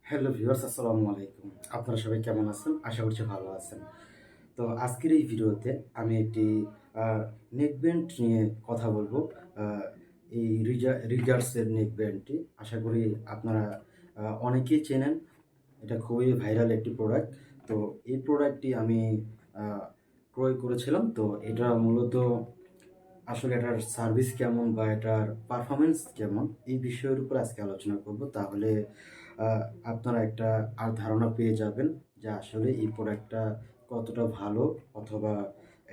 Hello viewers, আসসালামু আলাইকুম। আপনারা সবাই কেমন আছেন? আশা করছি ভালো আছেন। তো আজকের এই ভিডিওতে আমি একটি নেকব্যান্ড নিয়ে কথা বলবো। আ এই রিগার্সের নেকব্যান্ডটি আশা করি আপনারা অনেকেই চেনেন। এটা খুবই ভাইরাল একটি প্রোডাক্ট। তো এই প্রোডাক্টটি আমি আ ক্রয় করেছিলাম। তো এটা মূলত আসলে এটার সার্ভিস কেমন বা এটার পারফরম্যান্স কেমন এই বিষয়ের উপর আজকে আলোচনা করব। তাহলে আপনারা একটা ধারণা পেয়ে যাবেন যে আসলে এই প্রোডাক্টটা কতটা ভালো, অথবা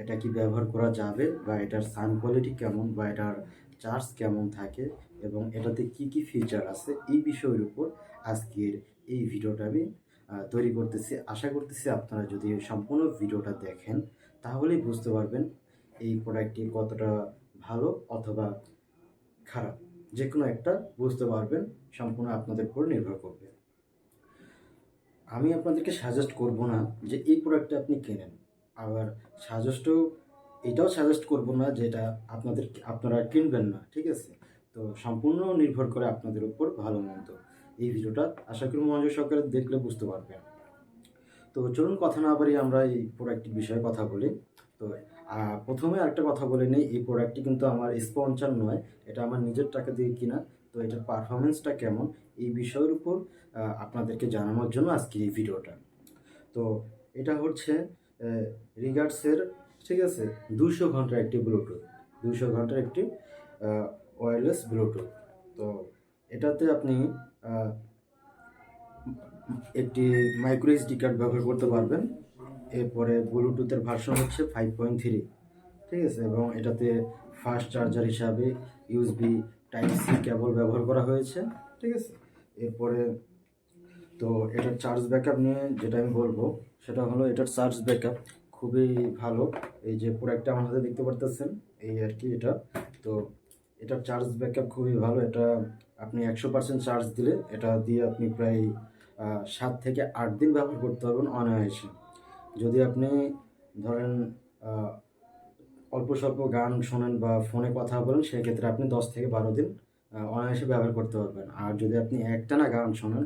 এটা কি ব্যবহার করা যাবে, বা এটার সাউন্ড কোয়ালিটি কেমন, বা এটার চার্জ কেমন থাকে, এবং এটাতে কি কি ফিচার আছে এই বিষয়ের উপর আজকের এই ভিডিওটা আমি তৈরি করতেছি। আশা করতেছি আপনারা যদি সম্পূর্ণ ভিডিওটা দেখেন তাহলেই বুঝতে পারবেন এই প্রোডাক্টটি কতটা ভালো অথবা খারাপ। যেকোনো একটা বুঝতে পারবেন, সম্পূর্ণ আপনাদের উপর নির্ভর করবে। আমি আপনাদেরকে সাজেস্ট করব না যে এই প্রোডাক্টটা আপনি কেনেন। আবার সাজেস্টও এটাও সাজেস্ট করব না যে এটা আপনারা কিনবেন না। ঠিক আছে? তো সম্পূর্ণ নির্ভর করে আপনাদের উপর ভালো মন্দ। এই ভিডিওটা আশা করি মনোযোগ সহকারে দেখলে বুঝতে পারবেন। তো চলুন কথা না বাড়িয়ে আমরা এই প্রোডাক্টটির বিষয়ে কথা বলি। তো প্রথমে আরেকটা কথা বলে নেই, এই প্রোডাক্টটি কিন্তু আমার স্পন্সর নয়। এটা আমার নিজের টাকা দিয়ে কিনা। তো এটার পারফরম্যান্সটা কেমন এই বিষয়ের উপর আপনাদেরকে জানানোর জন্য আজকের এই ভিডিওটা। তো এটা হচ্ছে রিগার্ডসের, ঠিক আছে, 200 ঘন্টার একটি ব্লুটুথ, 200 ঘন্টার একটি ওয়্যারলেস ব্লুটুথ। তো এটাতে আপনি একটি মাইক্রো এসডি কার্ড ব্যবহার করতে পারবেন। এরপরে ব্লুটুথের ভার্সন হচ্ছে 5.3, ঠিক আছে, এবং এটাতে ফাস্ট চার্জার হিসাবে ইউএসবি টাইপ সি কেবল ব্যবহার করা হয়েছে, ঠিক আছে। এরপরে তো এটার চার্জ ব্যাকআপ নিয়ে যেটা আমি বলবো সেটা হলো এটার চার্জ ব্যাকআপ খুবই ভালো। এই যে প্রোডাক্টটা আমার হাতে দেখতে পারতেছেন, এই আর কি এটা। তো এটার চার্জ ব্যাকআপ খুবই ভালো। এটা আপনি 100% চার্জ দিলে এটা দিয়ে আপনি প্রায় 7 থেকে 8 দিন ব্যবহার করতে পারবেন অনায়াসে। যদি আপনি ধরেন আহ, অল্প স্বল্প গান শোনেন বা ফোনে কথা বলেন, সেক্ষেত্রে আপনি 10 থেকে 12 দিন অনায়াসে ব্যবহার করতে পারবেন। আর যদি আপনি একটানা গান শোনেন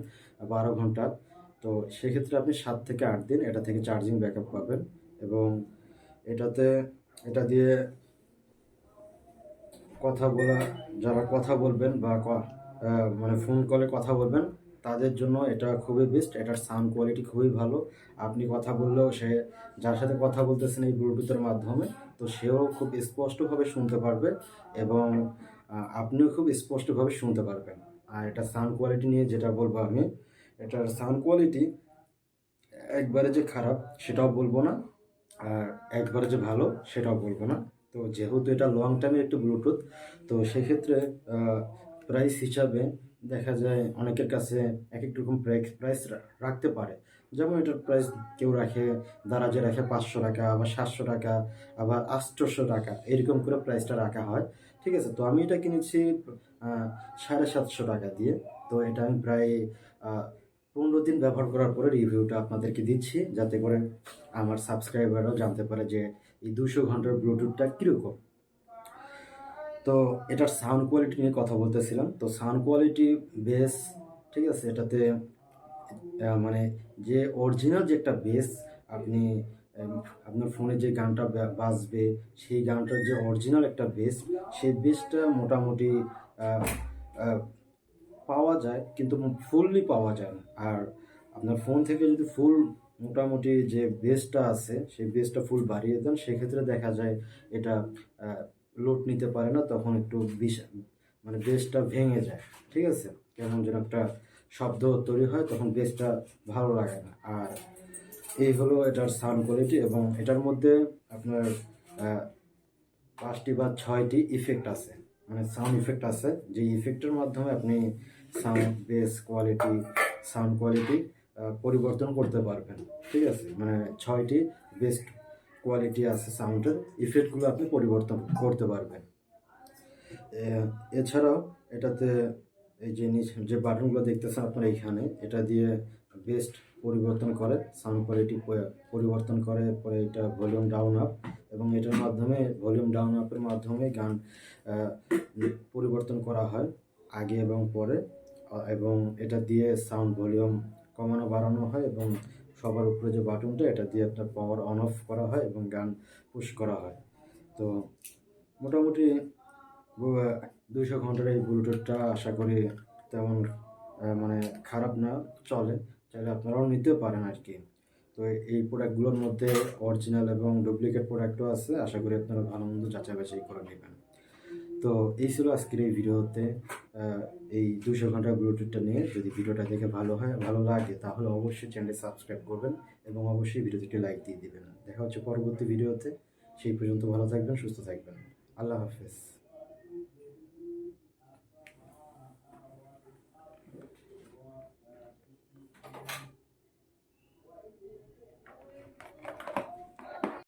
12 ঘন্টা, তো সেক্ষেত্রে আপনি 7 থেকে 8 দিন এটা থেকে চার্জিং ব্যাকআপ পাবেন। এবং এটাতে এটা দিয়ে কথা বলা, যারা কথা বলবেন বা মানে ফোন কলে কথা বলবেন তাদের জন্য এটা খুবই বেস্ট। এটার সাউন্ড কোয়ালিটি খুবই ভালো। আপনি কথা বললেও সে, যার সাথে কথা বলতেছেন এই ব্লুটুথের মাধ্যমে, তো সেও খুব স্পষ্টভাবে শুনতে পারবে, এবং আপনিও খুব স্পষ্টভাবে শুনতে পারবেন। আর এটা সাউন্ড কোয়ালিটি নিয়ে যেটা বলবো আমি, এটার সাউন্ড কোয়ালিটি একবারে যে খারাপ সেটাও বলবো না, আর একবারে যে ভালো সেটাও বলবো না। তো যেহেতু এটা লং টাইমের একটু ব্লুটুথ, তো সেক্ষেত্রে প্রাইস হিসাবে দেখা যায় অনেকের কাছে এক এক রকম প্রাইস রাখতে পারে। যেমন এটার প্রাইস কেউ রাখে, দারাজে রাখে 500 টাকা, আবার 700 টাকা, আবার 800 টাকা, এরকম করে প্রাইসটা রাখা হয়। ঠিক আছে, তো আমি এটা কিনেছি 750 টাকা দিয়ে। তো এটা আমি প্রায় 15 দিন ব্যবহার করার পরে রিভিউটা আপনাদেরকে দিচ্ছি, যাতে করে আমার সাবস্ক্রাইবাররাও জানতে পারে যে এই 200 ঘন্টার ব্লুটুথটা কীরকম। তো এটার সাউন্ড কোয়ালিটি নিয়ে কথা বলতেছিলাম। তো সাউন্ড কোয়ালিটি বেস, ঠিক আছে, এটাতে মানে যে অরিজিনাল যে একটা বেস, আপনি আপনার ফোনে যে গানটা বাজবে, সেই গানটার যে অরিজিনাল একটা বেস, সেই বেসটা মোটামুটি আহ, আহ, পাওয়া যায়, কিন্তু ফুললি পাওয়া যায় না। আর আপনার ফোন থেকে যদি ফুল মোটামুটি যে বেসটা আছে সেই বেসটা ফুল বাড়িয়ে দেন, সেক্ষেত্রে দেখা যায় এটা লোড নিতে পারে না, তখন একটু মানে বেসটা ভেঙে যায়। ঠিক আছে, কেমন যেন একটা শব্দ তৈরি হয়, তখন বেসটা ভালো লাগে না। আর এই হলো এটার সাউন্ড কোয়ালিটি। এবং এটার মধ্যে আপনার 5টি বা 6টি ইফেক্ট আছে, মানে সাউন্ড ইফেক্ট আছে, যে ইফেক্টের মাধ্যমে আপনি sound base quality, sound quality পরিবর্তন করতে পারবেন। ঠিক আছে, মানে 6টি বেস্ট কোয়ালিটি আছে সাউন্ডের, ইফেক্টগুলো আপনি পরিবর্তন করতে পারবেন। এছাড়াও এটাতে এই যে যে বাটনগুলো দেখতেছেন আপনারা এইখানে, এটা দিয়ে বেস্ট পরিবর্তন করে, সাউন্ড কোয়ালিটি পরিবর্তন করে, পরে এটা ভলিউম ডাউন আপ, এবং এটার মাধ্যমে ভলিউম ডাউন আপের মাধ্যমে গান পরিবর্তন করা হয় আগে এবং পরে। এবং এটা দিয়ে সাউন্ড ভলিউম কমানো বাড়ানো হয় এবং সবার উপরে যে বাটনটা এটা দিয়ে আপনার পাওয়ার অন অফ করা হয় এবং গান পুশ করা হয়। তো মোটামুটি 200 ঘন্টার এই ব্লুটুথটা আশা করি তেমন মানে খারাপ না, চলে, চাইলে আপনারাও নিতেও পারেন আর কি। তো এই প্রোডাক্টগুলোর মধ্যে অরিজিনাল এবং ডুপ্লিকেট প্রোডাক্টও আছে, আশা করি আপনারা ভালো মন্দ যাচাই বাছাই করে নেবেন। তো এই ছিল আজকের এই ভিডিওতে এই 200 ঘন্টার ব্লুটুথটা নিয়ে। যদি ভিডিওটা দেখে ভালো লাগে তাহলে অবশ্যই চ্যানেলটি সাবস্ক্রাইব করবেন এবং অবশ্যই ভিডিওতে একটি লাইক দিয়ে দিবেন। দেখা হচ্ছে পরবর্তী ভিডিওতে। সেই পর্যন্ত ভালো থাকবেন, সুস্থ থাকবেন। আল্লাহ হাফেজ।